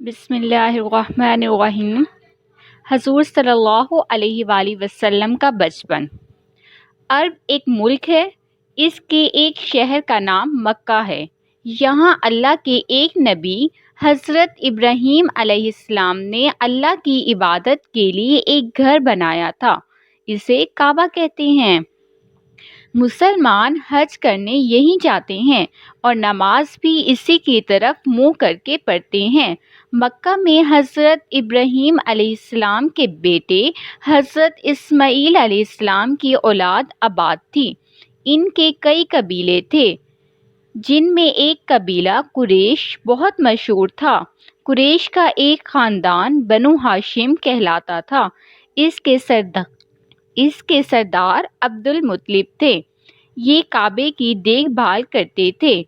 بسم اللہ الرحمن الرحیم۔ حضور صلی اللہ علیہ وآلہ وسلم کا بچپن۔ عرب ایک ملک ہے، اس کے ایک شہر کا نام مکہ ہے۔ یہاں اللہ کے ایک نبی حضرت ابراہیم علیہ السلام نے اللہ کی عبادت کے لیے ایک گھر بنایا تھا، اسے کعبہ کہتے ہیں۔ مسلمان حج کرنے یہیں جاتے ہیں اور نماز بھی اسی کی طرف منہ کر کے پڑھتے ہیں۔ مکہ میں حضرت ابراہیم علیہ السلام کے بیٹے حضرت اسماعیل علیہ السلام کی اولاد آباد تھی۔ ان کے کئی قبیلے تھے، جن میں ایک قبیلہ قریش بہت مشہور تھا۔ قریش کا ایک خاندان بنو ہاشم کہلاتا تھا۔ اس کے سردار عبد المطلب تھے۔ یہ کعبے کی دیکھ بھال کرتے تھے،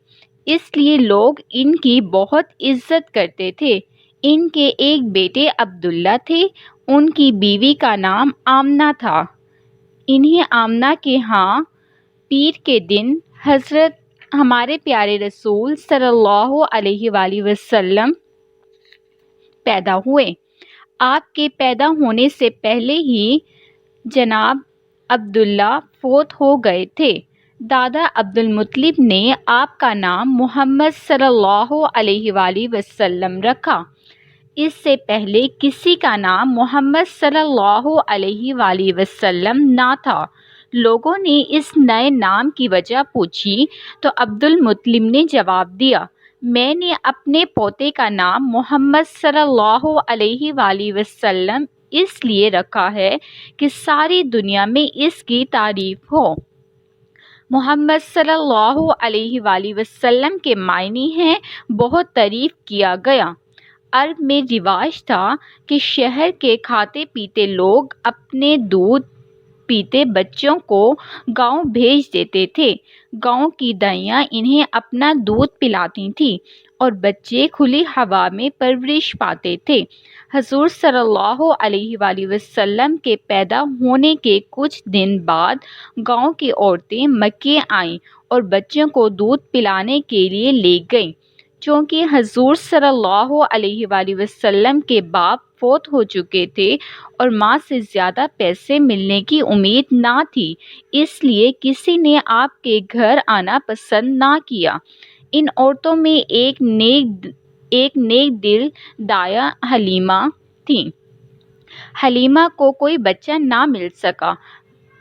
اس لیے لوگ ان کی بہت عزت کرتے تھے۔ ان کے ایک بیٹے عبداللہ تھے، ان کی بیوی کا نام آمنہ تھا۔ انہیں آمنہ کے ہاں پیر کے دن حضرت ہمارے پیارے رسول صلی اللہ علیہ وآلہ وسلم پیدا ہوئے۔ آپ کے پیدا ہونے سے پہلے ہی جناب عبداللہ فوت ہو گئے تھے۔ دادا عبد المطلب نے آپ کا نام محمد صلی اللہ علیہ وآلہ وسلم رکھا۔ اس سے پہلے کسی کا نام محمد صلی اللہ علیہ وآلہ وسلم نہ تھا۔ لوگوں نے اس نئے نام کی وجہ پوچھی تو عبد المطلب نے جواب دیا، میں نے اپنے پوتے کا نام محمد صلی اللہ علیہ وآلہ وسلم اس لیے رکھا ہے کہ ساری دنیا میں اس کی تعریف ہو۔ محمد صلی اللہ علیہ وآلہ وسلم کے معنی ہیں بہت تعریف کیا گیا۔ عرب میں رواج تھا کہ شہر کے کھاتے پیتے لوگ اپنے دودھ پیتے بچوں کو گاؤں بھیج دیتے تھے۔ گاؤں کی دائیاں انہیں اپنا دودھ پلاتی تھیں اور بچے کھلی ہوا میں پرورش پاتے تھے۔ حضور صلی اللہ علیہ وآلہ وسلم کے پیدا ہونے کے کچھ دن بعد گاؤں کی عورتیں مکے آئیں اور بچوں کو دودھ پلانے کے لیے لے گئیں۔ چونکہ حضور صلی اللہ علیہ وآلہ وسلم کے باپ فوت ہو چکے تھے اور ماں سے زیادہ پیسے ملنے کی امید نہ تھی، اس لیے کسی نے آپ کے گھر آنا پسند نہ کیا۔ ان عورتوں میں ایک نیک دل دایا حلیمہ تھیں۔ حلیمہ کو کوئی بچہ نہ مل سکا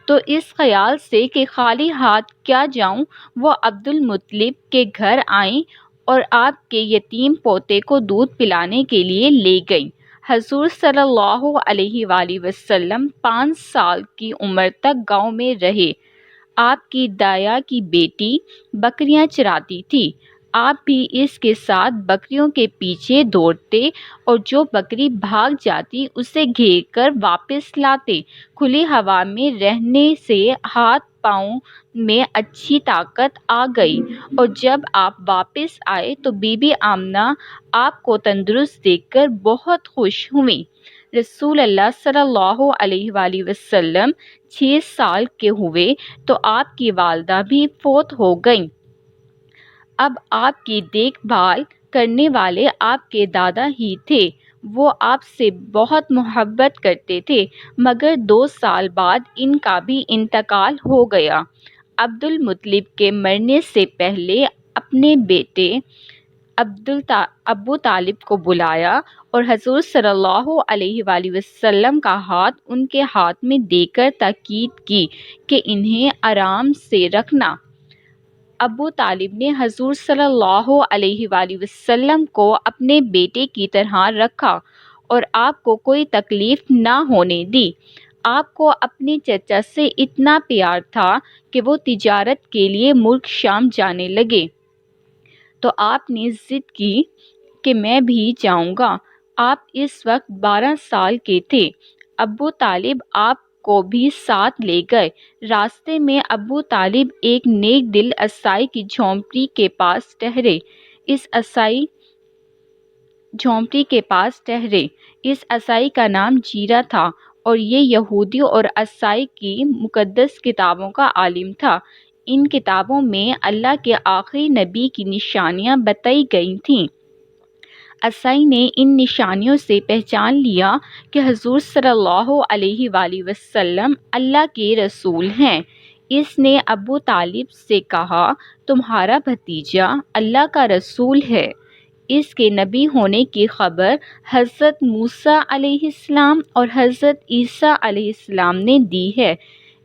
تو اس خیال سے کہ خالی ہاتھ کیا جاؤں، وہ عبد المطلب کے گھر آئیں اور آپ کے یتیم پوتے کو دودھ پلانے کے لیے لے گئیں۔ حضور صلی اللہ علیہ وآلہ وسلم 5 سال کی عمر تک گاؤں میں رہے۔ آپ کی دایا کی بیٹی بکریاں چراتی تھی۔ آپ بھی اس کے ساتھ بکریوں کے پیچھے دوڑتے اور جو بکری بھاگ جاتی اسے گھیر کر واپس لاتے۔ کھلی ہوا میں رہنے سے ہاتھ پاؤں میں اچھی طاقت آ گئی اور جب آپ واپس آئے تو بی بی آمنہ آپ کو تندرست دیکھ کر بہت خوش ہوئیں۔ رسول اللہ صلی اللہ علیہ وآلہ وسلم 6 سال کے ہوئے تو آپ کی والدہ بھی فوت ہو گئیں۔ اب آپ کی دیکھ بھال کرنے والے آپ کے دادا ہی تھے۔ وہ آپ سے بہت محبت کرتے تھے، مگر 2 سال بعد ان کا بھی انتقال ہو گیا۔ عبد المطلب کے مرنے سے پہلے اپنے بیٹے ابو طالب کو بلایا اور حضور صلی اللہ علیہ وآلہ وسلم کا ہاتھ ان کے ہاتھ میں دے کر تاکید کی کہ انہیں آرام سے رکھنا۔ ابو طالب نے حضور صلی اللہ علیہ وآلہ وسلم کو اپنے بیٹے کی طرح رکھا اور آپ کو کوئی تکلیف نہ ہونے دی۔ آپ کو اپنے چچا سے اتنا پیار تھا کہ وہ تجارت کے لیے ملک شام جانے لگے تو آپ نے ضد کی کہ میں بھی جاؤں گا۔ آپ اس وقت 12 سال کے تھے۔ ابو طالب آپ کو بھی ساتھ لے گئے۔ راستے میں ابو طالب ایک نیک دل عیسائی کی جھونپڑی کے پاس ٹھہرے۔ اس عیسائی کا نام جیرہ تھا اور یہ یہودی اور عیسائی کی مقدس کتابوں کا عالم تھا۔ ان کتابوں میں اللہ کے آخری نبی کی نشانیاں بتائی گئی تھیں۔ عیسائی نے ان نشانیوں سے پہچان لیا کہ حضور صلی اللہ علیہ وآلہ وسلم اللہ کے رسول ہیں۔ اس نے ابو طالب سے کہا، تمہارا بھتیجا اللہ کا رسول ہے۔ اس کے نبی ہونے کی خبر حضرت موسیٰ علیہ السلام اور حضرت عیسیٰ علیہ السلام نے دی ہے۔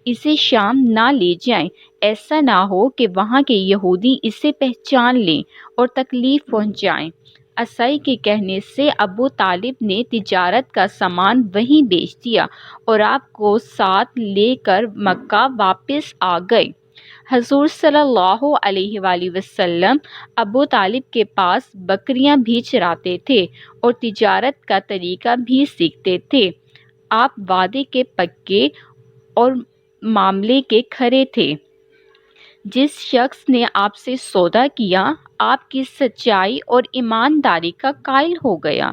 اسے شام نہ لے جائیں، ایسا نہ ہو کہ وہاں کے یہودی اسے پہچان لیں اور تکلیف پہنچائیں۔ عیسائی کے کہنے سے ابو طالب نے تجارت کا سامان وہیں بیچ دیا اور آپ کو ساتھ لے کر مکہ واپس آ گئے۔ حضور صلی اللہ علیہ وآلہ وسلم ابو طالب کے پاس بکریاں بھی چراتے تھے اور تجارت کا طریقہ بھی سیکھتے تھے۔ آپ وعدے کے پکے اور معاملے کے کھرے تھے۔ جس شخص نے آپ سے سودا کیا، آپ کی سچائی اور ایمانداری کا قائل ہو گیا۔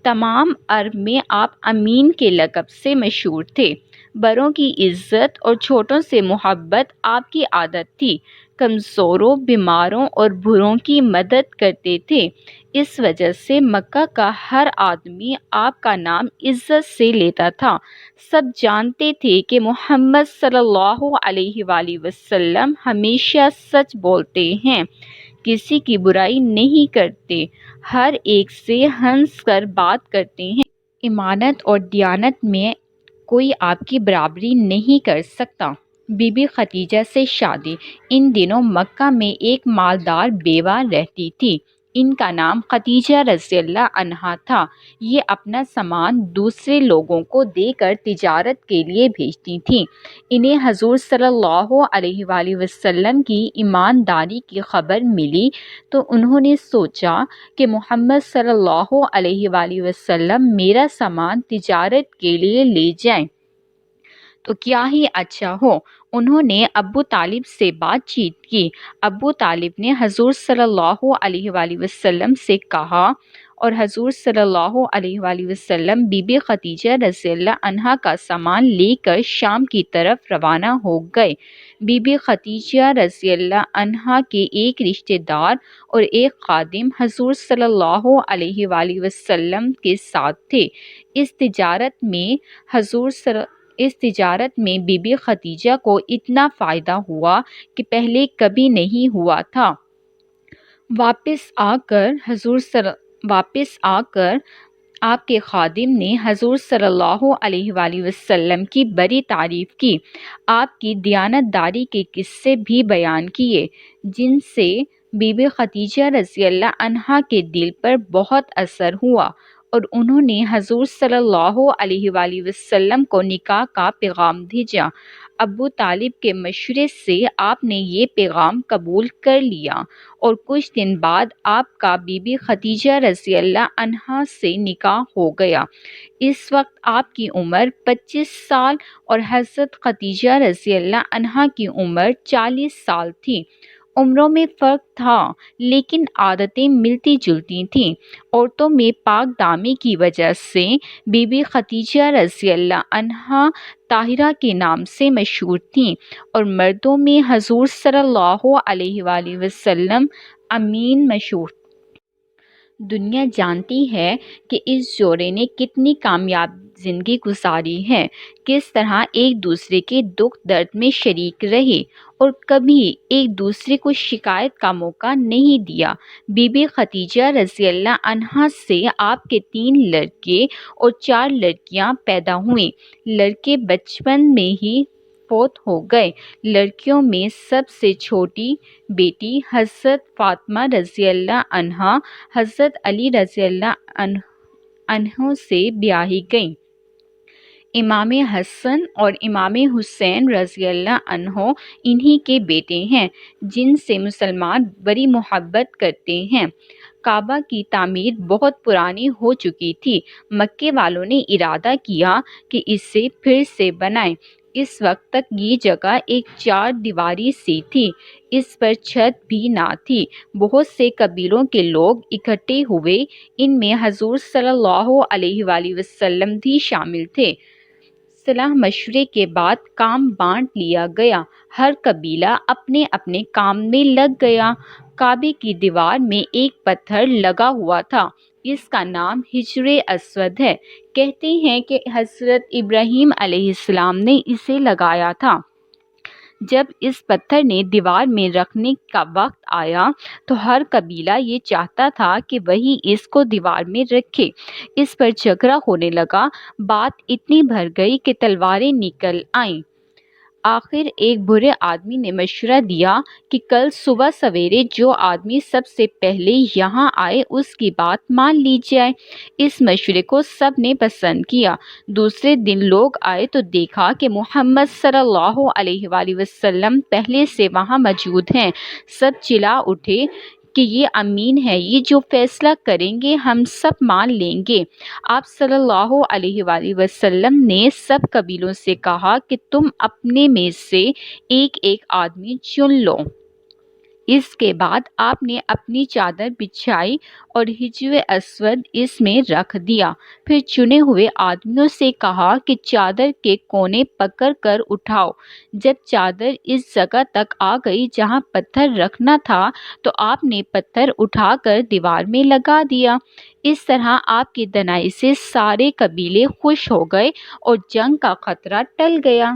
تمام عرب میں آپ امین کے لقب سے مشہور تھے۔ بڑوں کی عزت اور چھوٹوں سے محبت آپ کی عادت تھی۔ کمزوروں، بیماروں اور بوڑھوں کی مدد کرتے تھے۔ اس وجہ سے مکہ کا ہر آدمی آپ کا نام عزت سے لیتا تھا۔ سب جانتے تھے کہ محمد صلی اللہ علیہ وآلہ وسلم ہمیشہ سچ بولتے ہیں، کسی کی برائی نہیں کرتے، ہر ایک سے ہنس کر بات کرتے ہیں۔ ایمانت اور دیانت میں کوئی آپ کی برابری نہیں کر سکتا۔ بی بی خدیجہ سے شادی۔ ان دنوں مکہ میں ایک مالدار بیوہ رہتی تھی۔ ان کا نام خدیجہ رضی اللہ عنہا تھا۔ یہ اپنا سامان دوسرے لوگوں کو دے کر تجارت کے لیے بھیجتی تھیں۔ انہیں حضور صلی اللہ علیہ وآلہ وسلم کی ایمانداری کی خبر ملی تو انہوں نے سوچا کہ محمد صلی اللہ علیہ وآلہ وسلم میرا سامان تجارت کے لیے لے جائیں تو کیا ہی اچھا ہو۔ انہوں نے ابو طالب سے بات چیت کی۔ ابو طالب نے حضور صلی اللہ علیہ وآلہ وسلم سے کہا اور حضور صلی اللہ علیہ وآلہ وسلم بی بی خدیجہ رضی اللہ عنہا کا سامان لے کر شام کی طرف روانہ ہو گئے۔ بی بی خدیجہ رضی اللہ عنہا کے ایک رشتہ دار اور ایک خادم حضور صلی اللہ علیہ وآلہ وسلم کے ساتھ تھے۔ اس تجارت میں بی بی خدیجہ کو اتنا فائدہ ہوا کہ پہلے کبھی نہیں ہوا تھا۔ واپس آ کر آپ کے خادم نے حضور صلی اللہ علیہ وآلہ وسلم کی بڑی تعریف کی، آپ کی دیانتداری کے قصے بھی بیان کیے، جن سے بی بی خدیجہ رضی اللہ عنہا کے دل پر بہت اثر ہوا اور انہوں نے حضور صلی اللہ علیہ وآلہ وسلم کو نکاح کا پیغام بھیجا۔ ابو طالب کے مشورے سے آپ نے یہ پیغام قبول کر لیا اور کچھ دن بعد آپ کا بی بی خدیجہ رضی اللہ عنہا سے نکاح ہو گیا۔ اس وقت آپ کی عمر 25 سال اور حضرت خدیجہ رضی اللہ عنہا کی عمر 40 سال تھی۔ عمروں میں فرق تھا لیکن عادتیں ملتی جلتی تھیں۔ عورتوں میں پاک دامی کی وجہ سے بی بی خدیجہ رضی اللہ عنہا طاہرہ کے نام سے مشہور تھیں اور مردوں میں حضور صلی اللہ علیہ وآلہ وسلم امین مشہور تھے۔ دنیا جانتی ہے کہ اس جوڑے نے کتنی کامیاب زندگی گزاری ہے، کس طرح ایک دوسرے کے دکھ درد میں شریک رہے اور کبھی ایک دوسرے کو شکایت کا موقع نہیں دیا۔ بی بی خدیجہ رضی اللہ عنہا سے آپ کے 3 لڑکے اور 4 لڑکیاں پیدا ہوئیں۔ لڑکے بچپن میں ہی فوت ہو گئے۔ لڑکیوں میں سب سے چھوٹی بیٹی حضرت فاطمہ رضی اللہ عنہا حضرت علی رضی اللہ عنہ سے بیاہی گئیں۔ امام حسن اور امام حسین رضی اللہ عنہ انہی کے بیٹے ہیں، جن سے مسلمان بڑی محبت کرتے ہیں۔ کعبہ کی تعمیر بہت پرانی ہو چکی تھی۔ مکے والوں نے ارادہ کیا کہ اسے پھر سے بنائیں۔ اس وقت تک یہ جگہ ایک 4 دیواری سی تھی، اس پر چھت بھی نہ تھی۔ بہت سے قبیلوں کے لوگ اکٹھے ہوئے، ان میں حضور صلی اللہ علیہ وآلہ وسلم بھی شامل تھے۔ صلاح مشورے کے بعد کام بانٹ لیا گیا، ہر قبیلہ اپنے اپنے کام میں لگ گیا۔ کعبے کی دیوار میں ایک پتھر لگا ہوا تھا، اس کا نام حجر اسود ہے۔ کہتے ہیں کہ حضرت ابراہیم علیہ السلام نے اسے لگایا تھا۔ جب اس پتھر نے دیوار میں رکھنے کا وقت آیا تو ہر قبیلہ یہ چاہتا تھا کہ وہی اس کو دیوار میں رکھے۔ اس پر جھگڑا ہونے لگا، بات اتنی بڑھ گئی کہ تلواریں نکل آئیں۔ آخر ایک برے آدمی نے مشورہ دیا کہ کل صبح سویرے جو آدمی سب سے پہلے یہاں آئے اس کی بات مان لی جائے۔ اس مشورے کو سب نے پسند کیا۔ دوسرے دن لوگ آئے تو دیکھا کہ محمد صلی اللہ علیہ وآلہ وسلم پہلے سے وہاں موجود ہیں۔ سب چلا اٹھے کہ یہ امین ہے، یہ جو فیصلہ کریں گے ہم سب مان لیں گے۔ آپ صلی اللہ علیہ وآلہ وسلم نے سب قبیلوں سے کہا کہ تم اپنے میں سے ایک ایک آدمی چن لو۔ اس کے بعد آپ نے اپنی چادر بچھائی اور حجر اسود اس میں رکھ دیا۔ پھر چنے ہوئے آدمیوں سے کہا کہ چادر کے کونے پکڑ کر اٹھاؤ۔ جب چادر اس جگہ تک آ گئی جہاں پتھر رکھنا تھا تو آپ نے پتھر اٹھا کر دیوار میں لگا دیا۔ اس طرح آپ کی دنائی سے سارے قبیلے خوش ہو گئے اور جنگ کا خطرہ ٹل گیا۔